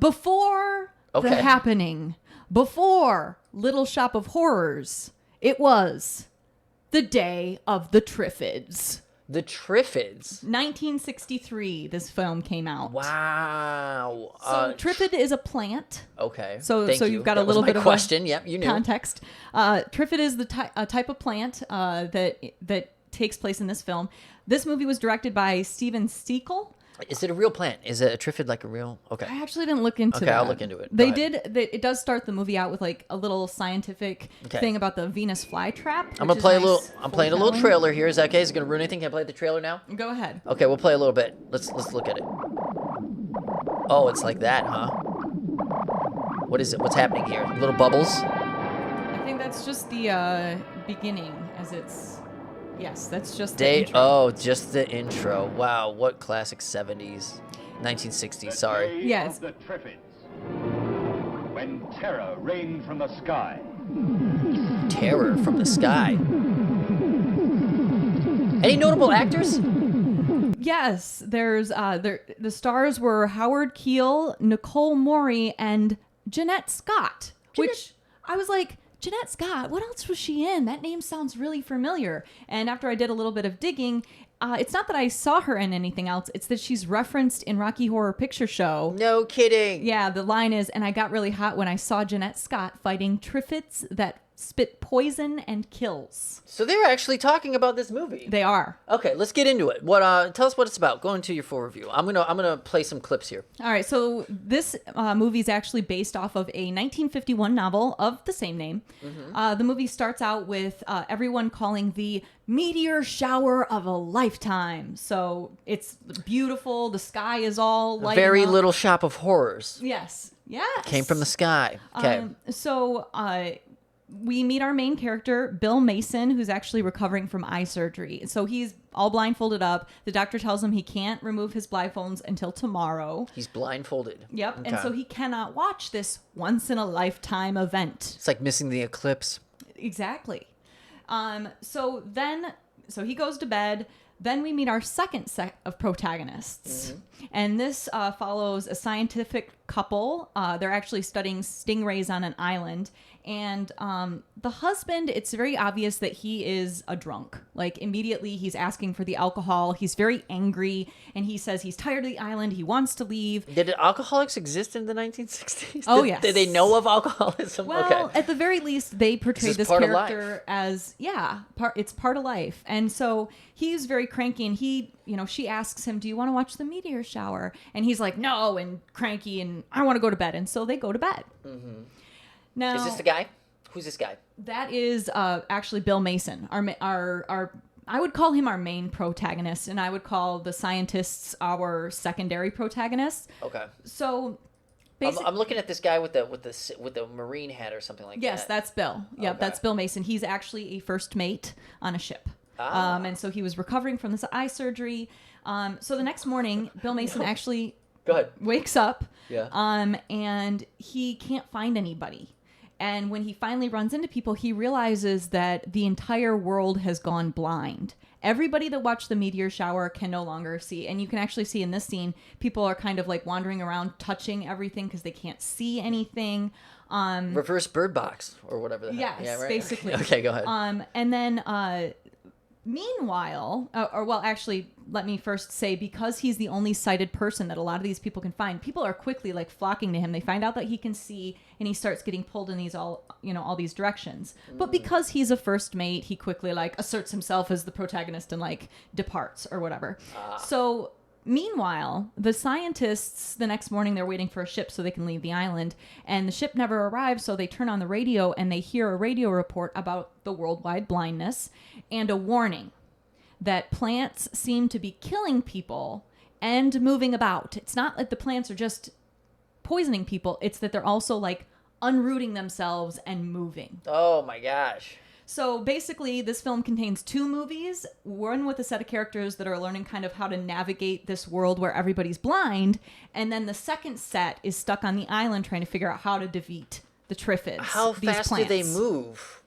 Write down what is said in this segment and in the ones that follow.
Before The Happening, before Little Shop of Horrors, it was the day of the Triffids. The Triffids. 1963, this film came out. Wow. So Triffid is a plant. Okay. So Thank you've got that a little was my bit question. of Yep, you knew. context. Triffid is the a type of plant that takes place in this film. This movie was directed by Steven Stickle. Is it a real plant? Is it a Triffid like a real? Okay. I actually didn't look into that. Okay, I'll look into it. It does start the movie out with like a little scientific thing about the Venus flytrap. I'm playing a little trailer here. Is that okay? Is it gonna ruin anything? Can I play the trailer now? Go ahead. Okay, we'll play a little bit. Let's look at it. Oh, it's like that, huh? What is it? What's happening here? Little bubbles? I think that's just the beginning, as it's. Yes, that's just the intro. Oh, just the intro. Wow, what classic 70s, 1960s. Sorry. Yes. The Triffids. When terror rained from the sky. Terror from the sky. Any notable actors? Yes, there's the stars were Howard Keel, Nicole Morey, and Jeanette Scott. Which I was like, Jeanette Scott, what else was she in? That name sounds really familiar. And after I did a little bit of digging, it's not that I saw her in anything else. It's that she's referenced in Rocky Horror Picture Show. No kidding. Yeah, the line is, and I got really hot when I saw Jeanette Scott fighting Triffids that spit poison and kills. So they're actually talking about this movie. They are. Okay, let's get into it. What? Tell us what it's about. Go into your full review. I'm gonna play some clips here. All right. So this movie is actually based off of a 1951 novel of the same name. Mm-hmm. The movie starts out with everyone calling the meteor shower of a lifetime. So it's beautiful. The sky is all lighting Very up. Little Shop of Horrors. Yes. Yes. Came from the sky. Okay. We meet our main character, Bill Mason, who's actually recovering from eye surgery. So he's all blindfolded up. The doctor tells him he can't remove his blindfolds until tomorrow. He's blindfolded. Yep. Okay. And so he cannot watch this once-in-a-lifetime event. It's like missing the eclipse. Exactly. So he goes to bed. Then we meet our second set of protagonists. Mm-hmm. And this follows a scientific couple. They're actually studying stingrays on an island. And the husband, it's very obvious that he is a drunk. Like, immediately he's asking for the alcohol. He's very angry. And he says he's tired of the island. He wants to leave. Did alcoholics exist in the 1960s? Oh, yes. Did they know of alcoholism? Well, okay. At the very least, they portrayed this character as, it's part of life. And so he's very cranky, and she asks him, do you want to watch the meteor shower? And he's like, no, and cranky, and I want to go to bed. And so they go to bed. Mm-hmm. Now, is this the guy? Who's this guy? That is actually Bill Mason. Our I would call him our main protagonist, and I would call the scientists our secondary protagonists. Okay. So I'm looking at this guy with the marine hat or something like that. Yes, that's Bill. Yep, okay. That's Bill Mason. He's actually a first mate on a ship. And so he was recovering from this eye surgery. So the next morning, Bill Mason actually wakes up. Yeah. And he can't find anybody. And when he finally runs into people, he realizes that the entire world has gone blind. Everybody that watched the meteor shower can no longer see. And you can actually see in this scene, people are kind of like wandering around, touching everything because they can't see anything. Reverse Bird Box or whatever. Yes, yeah, right? basically. Okay, go ahead. And then meanwhile, let me first say, because he's the only sighted person that a lot of these people can find, people are quickly like flocking to him. They find out that he can see, and he starts getting pulled in these all these directions. But because he's a first mate, he quickly like asserts himself as the protagonist and like departs or whatever. So meanwhile, the scientists, the next morning, they're waiting for a ship so they can leave the island, and the ship never arrives. So they turn on the radio and they hear a radio report about the worldwide blindness and a warning that plants seem to be killing people and moving about. It's not that the plants are just poisoning people. It's that they're also like unrooting themselves and moving. Oh my gosh. So basically, this film contains two movies, one with a set of characters that are learning kind of how to navigate this world where everybody's blind, and then the second set is stuck on the island trying to figure out how to defeat the Triffids. How fast do they move?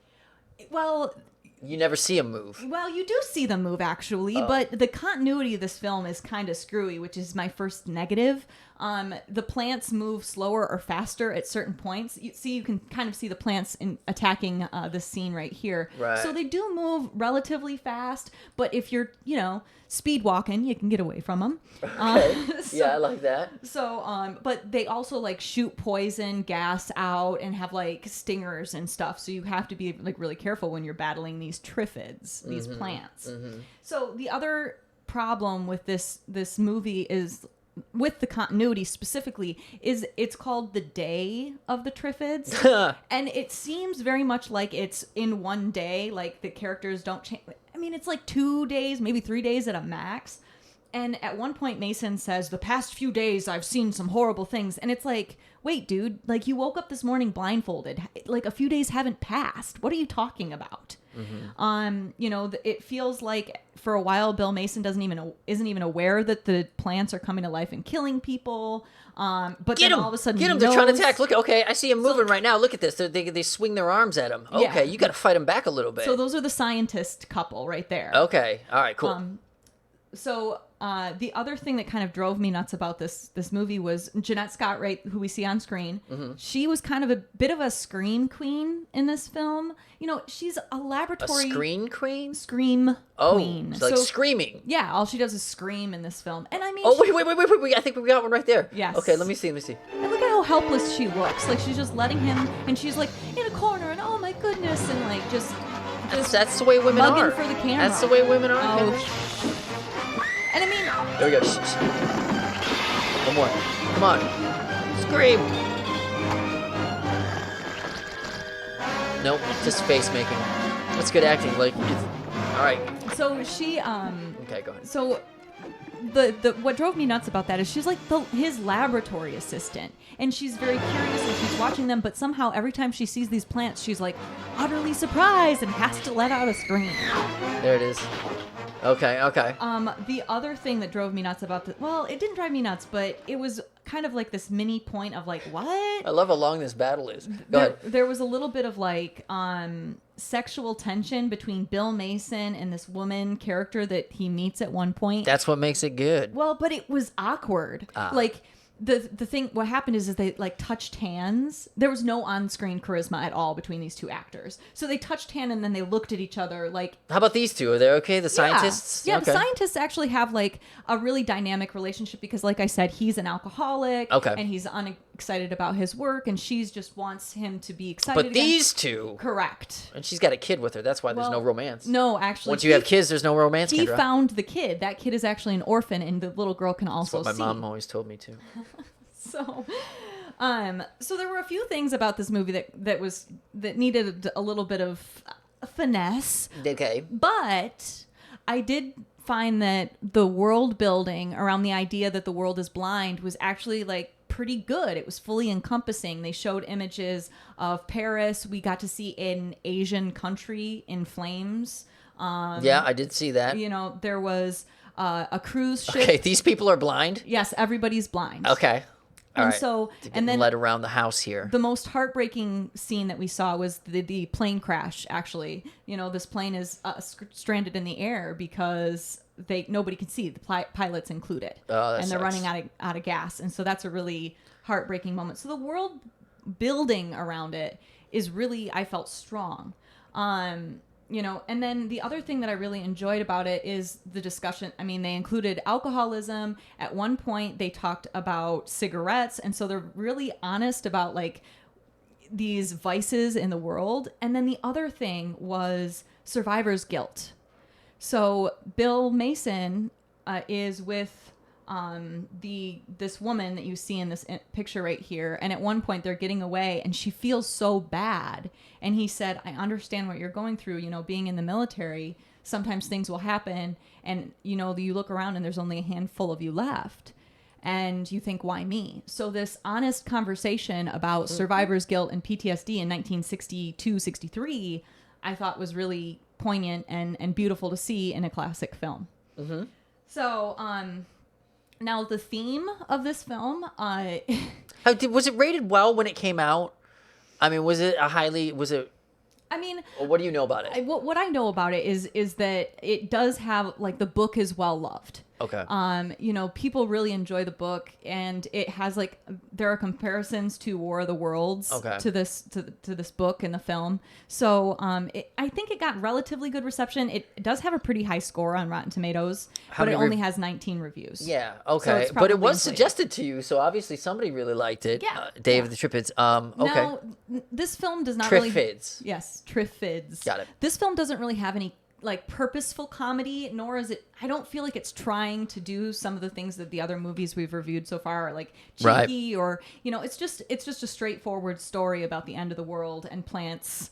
Well, you never see them move. Well, you do see them move, actually, but the continuity of this film is kind of screwy, which is my first negative. The plants move slower or faster at certain points. You can kind of see the plants attacking this scene right here. Right. So they do move relatively fast, but if you're, speed walking, you can get away from them. Okay. Yeah, I like that. So, but they also like shoot poison gas out and have like stingers and stuff. So you have to be like really careful when you're battling these Triffids, these plants. So the other problem with this movie is, with the continuity specifically, is it's called The Day of the Triffids. And it seems very much like it's in one day, like the characters don't change. I mean, it's like 2 days, maybe 3 days at a max. And at one point, Mason says, "The past few days, I've seen some horrible things." And it's like, wait, dude, like you woke up this morning blindfolded. Like a few days haven't passed. What are you talking about? It feels like for a while, Bill Mason isn't even aware that the plants are coming to life and killing people. But then all of a sudden, get him! They're trying to attack. Look, okay, I see him moving right now. Look at this. They swing their arms at him. Okay, Yeah. you got to fight him back a little bit. So those are the scientist couple right there. Okay, all right, cool. So the other thing that kind of drove me nuts about this movie was Jeanette Scott, right, who we see on screen. She was kind of a bit of a scream queen in this film. She's a laboratory... A screen queen? Scream queen. It's like screaming. Yeah, all she does is scream in this film. And I mean... Oh, wait. I think we got one right there. Yes. Okay, let me see. And look at how helpless she looks. Like, she's just letting him... And she's, like, in a corner, and oh, my goodness, and, like, just That's the way women mugging are. for the camera. That's the way women are. Oh, and I mean... There we go. Shh. One more. Come on. Scream. Nope, just face making. That's good acting. Like, all right. So she... Okay, go ahead. So the what drove me nuts about that is she's like his laboratory assistant, and she's very curious and she's watching them, but somehow every time she sees these plants, she's like utterly surprised and has to let out a scream. There it is. Okay. The other thing that drove me nuts about it didn't drive me nuts, but it was kind of like this mini point of like, what? I love how long this battle is. Go ahead. There was a little bit of like sexual tension between Bill Mason and this woman character that he meets at one point. That's what makes it good. Well, but it was awkward. Like the thing, what happened is they like touched hands. There was no on-screen charisma at all between these two actors. So they touched hand and then they looked at each other like... How about these two? Are they okay? The scientists? Yeah, okay. The scientists actually have like a really dynamic relationship because, like I said, he's an alcoholic. Okay. And he's excited about his work, and she's just wants him to be excited But again. these two... Correct. And she's got a kid with her. That's why there's no romance. No, actually. Once you have kids, there's no romance, He Kendra. found the kid. That kid is actually an orphan, and the little girl can also That's what my see. mom always told me, too. So there were a few things about this movie that needed a little bit of finesse. Okay. But I did find that the world building around the idea that the world is blind was actually like pretty good. It was fully encompassing. They showed images of Paris. We got to see an Asian country in flames. Yeah, I did see that. There was a cruise ship. Okay, these people are blind? Yes, everybody's blind. Okay. All right. So, and then led around the house here. The most heartbreaking scene that we saw was the plane crash. Actually, this plane is stranded in the air because nobody can see, the pilots included, and they're running out of gas, and so that's a really heartbreaking moment. So the world building around it is really, I felt, strong. And then the other thing that I really enjoyed about it is the discussion. I mean, they included alcoholism. At one point, they talked about cigarettes. And so they're really honest about like these vices in the world. And then the other thing was survivor's guilt. So Bill Mason is with this woman that you see in this picture right here, and at one point they're getting away and she feels so bad, and he said, I understand what you're going through, being in the military, sometimes things will happen, and you look around and there's only a handful of you left, and you think, why me? So this honest conversation about survivor's guilt and PTSD in 1962-63 I thought was really poignant and beautiful to see in a classic film. So now the theme of this film, was it rated well when it came out? I mean, what do you know about it? What I know about it is that it does have, like, the book is well loved. Okay. People really enjoy the book, and it has there are comparisons to War of the Worlds to this book and the film. So I think it got relatively good reception. It does have a pretty high score on Rotten Tomatoes, but it only has 19 reviews. Yeah, So okay. it's But it probably was inflated. suggested to you, so obviously somebody really liked it. Yeah. Day of the Triffids. Okay. Now, this film does not really... Triffids. Yes, Triffids. Got it. This film doesn't really have any purposeful comedy, nor is it... I don't feel like it's trying to do some of the things that the other movies we've reviewed so far are cheeky, or it's just a straightforward story about the end of the world and plants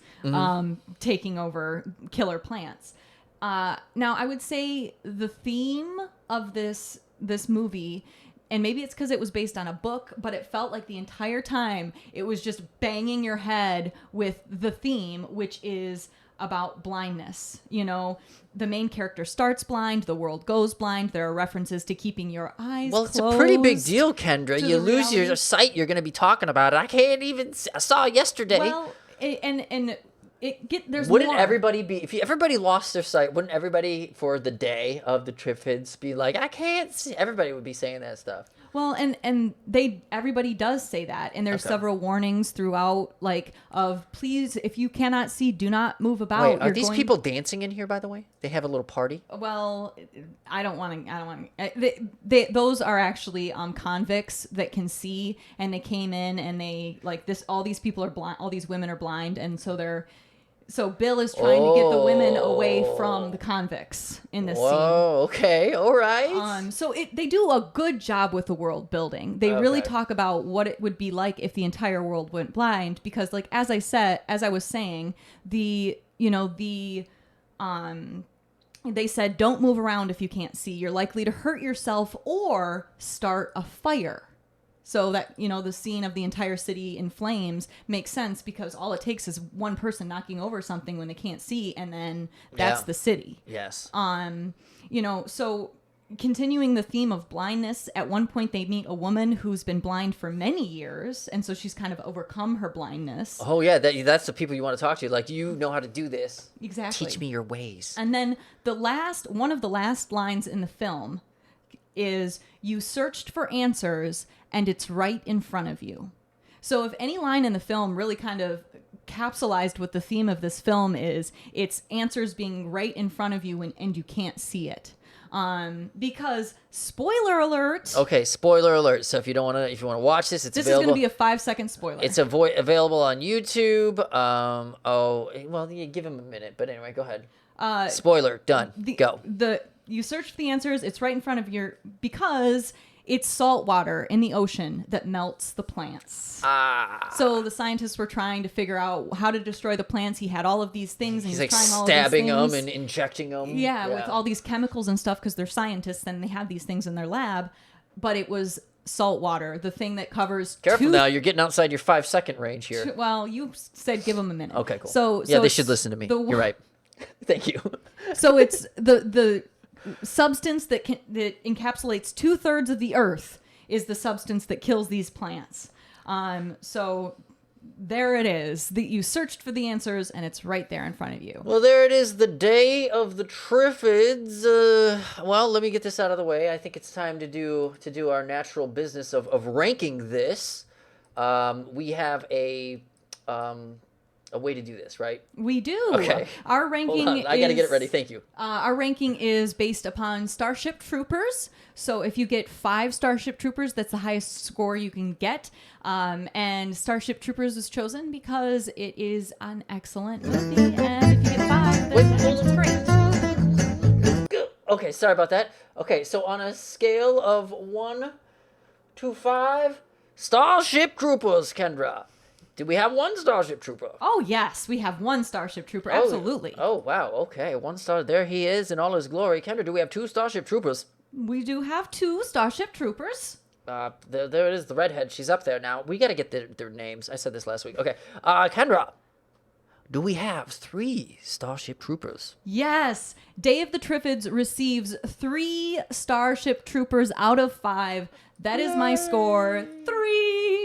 taking over killer plants. Now, I would say the theme of this movie, and maybe it's because it was based on a book, but it felt like the entire time it was just banging your head with the theme, which is about blindness. The main character starts blind, the world goes blind. There are references to keeping your eyes closed. Well, it's a pretty big deal, Kendra. You lose reality. your sight, you're going to be talking about it. I can't even... I saw it yesterday. Well, there's Wouldn't more. everybody be... If everybody lost their sight, wouldn't everybody, for the day of the Triffids, be like, I can't see... Everybody would be saying that stuff. Well, and everybody does say that, and there's several warnings throughout, of please, if you cannot see, do not move about. Wait, are these people dancing in here, by the way? They have a little party? Well, I don't want to. Those are actually convicts that can see, and they came in, and they all these people are blind. All these women are blind, and so Bill is trying to get the women away from the convicts in this scene. Whoa, okay, all right. So they do a good job with the world building. They really talk about what it would be like if the entire world went blind, because as I was saying, they said, don't move around if you can't see. You're likely to hurt yourself or start a fire. So that, the scene of the entire city in flames makes sense, because all it takes is one person knocking over something when they can't see, and then that's the city. Yes. So continuing the theme of blindness, at one point they meet a woman who's been blind for many years, and so she's kind of overcome her blindness. Oh, yeah, that's the people you want to talk to. You know how to do this. Exactly. Teach me your ways. And then one of the last lines in the film is, you searched for answers and it's right in front of you. So if any line in the film really kind of capsulized what the theme of this film is, it's answers being right in front of you and you can't see it. Because spoiler alert. Okay, spoiler alert. So if you want to watch this, it's this available. This is going to be a 5-second spoiler. It's available on YouTube. Give him a minute. But anyway, go ahead. Spoiler done. Go. You search for the answers. It's right in front of your, because it's salt water in the ocean that melts the plants. So the scientists were trying to figure out how to destroy the plants. He had all of these things, and he's trying all stabbing of these them and injecting them. Yeah, with all these chemicals and stuff, because they're scientists and they have these things in their lab. But it was salt water, the thing that covers. Careful now, you're getting outside your 5-second range here. Well, you said give them a minute. Okay, cool. So they should listen to me. You're right. Thank you. So it's the substance that encapsulates 2/3 of the earth is the substance that kills these plants. So there it is. You searched for the answers, and it's right there in front of you. Well, there it is, the day of the Triffids. Let me get this out of the way. I think it's time to do our natural business of ranking this. We have a way to do this, right? We do. Okay. Our ranking Hold on. I got to get it ready. Thank you. Our ranking is based upon Starship Troopers. So if you get 5 Starship Troopers, that's the highest score you can get. And Starship Troopers was chosen because it is an excellent movie. And if you get 5, then it's great. Okay, sorry about that. Okay, so on a scale of 1 to 5, Starship Troopers, Kendra. Do we have 1 Starship Trooper? Oh, yes. We have 1 Starship Trooper. Absolutely. Oh, wow. Okay. 1 star. There he is in all his glory. Kendra, do we have 2 Starship Troopers? We do have 2 Starship Troopers. There it is, the redhead. She's up there now. We got to get their names. I said this last week. Okay. Kendra, do we have 3 Starship Troopers? Yes. Day of the Triffids receives 3 Starship Troopers out of 5. That is my score. 3.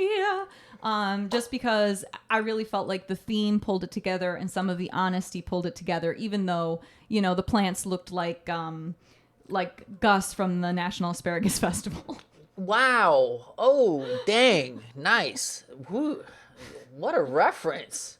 Just because I really felt like the theme pulled it together and some of the honesty pulled it together, even though, the plants looked like like Gus from the National Asparagus Festival. Wow. Oh, dang. Nice. Woo. What a reference.